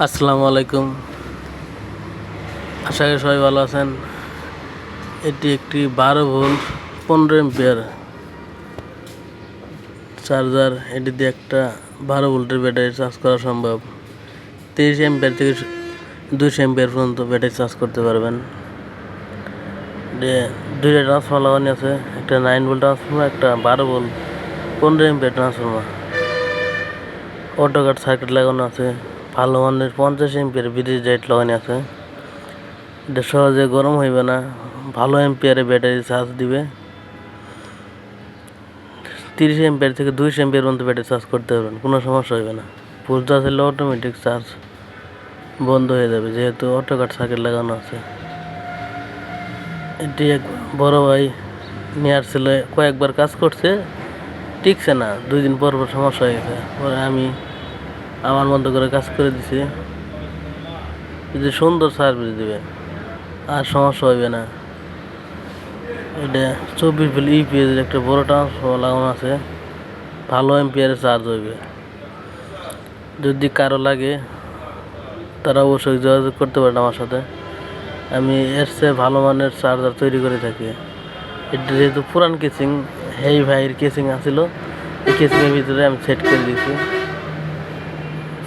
আসসালামু আলাইকুম। আশা করি সবাই ভালো আছেন। এটি একটি 12 ভোল্ট 15 এম্পিয়ার চার্জার। এটি দিয়ে একটা 12 ভোল্টের ব্যাটারি চার্জ করা সম্ভব। 30 এম্পিয়ার থেকে 200 এম্পিয়ার পর্যন্ত ব্যাটারি চার্জ করতে পারবেন। দুইটা ট্রান্সফর্মার লাগানো আছে, একটা 9 ভোল্ট ট্রান্সফর্মার, একটা 12 volt 15 ampere transformer. Auto cut circuit লাগানো আছে, ভালো মানের 50 এম্পিয়ার ব্রিজ লাইট লাগানো আছে। এটা সহজে গরম হইবে না, ভালো এম্পিয়ারে ব্যাটারি চার্জ দিবে। 30 এম্পিয়ার থেকে 200 এম্পিয়ার পর্যন্ত ব্যাটারি চার্জ করতে পারবেন, কোনো সমস্যা হইবে না। পুরো আসলে অটোমেটিক চার্জ বন্ধ হয়ে যাবে, যেহেতু অটোকাট সার্কিট লাগানো আছে। এটি এক বড় ভাই নিয়ে আসছিল, কয়েকবার কাজ করছে, টিকছে না, 2 দিন পর পর সমস্যা হয়ে গেছে। পরে আমি আমার মতো করে কাজ করে দিছি। যদি সুন্দর সার্ভিস দিবে, আর সমস্যা হইবে না। এটা 24 ভোল্ট ইউপিএস একটা বড় ট্রান্সফর্মার লাগানো আছে, ভালো এম্পিয়ারে চার্জ হইবে। যদি কারো লাগে তারা অবশ্যই যোগাযোগ করতে পারেন আমার সাথে। আমি এর চেয়ে ভালো মানের চার্জার তৈরি করে থাকি। এটা যেহেতু পুরান কেসিং, এই ভাইয়ের কেসিং আছিল, এই কেসিংয়ের ভিতরে আমি সেট করে দিয়েছি।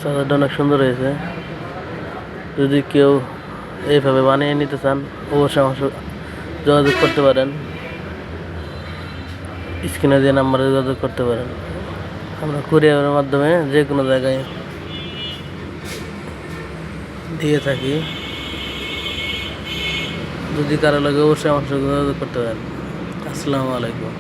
চার্জারটা অনেক সুন্দর হয়েছে। যদি কেউ এইভাবে বানিয়ে নিতে চান, অবশ্যই আমার যোগাযোগ করতে পারেন। স্ক্রিনে যে নাম্বারে যোগাযোগ করতে পারেন। আমরা কুরিয়ারের মাধ্যমে যে কোনো জায়গায় দিয়ে থাকি। যদি কারো লাগে অবশ্যই আমার সাথে যোগাযোগ করতে পারেন। আসসালামু আলাইকুম।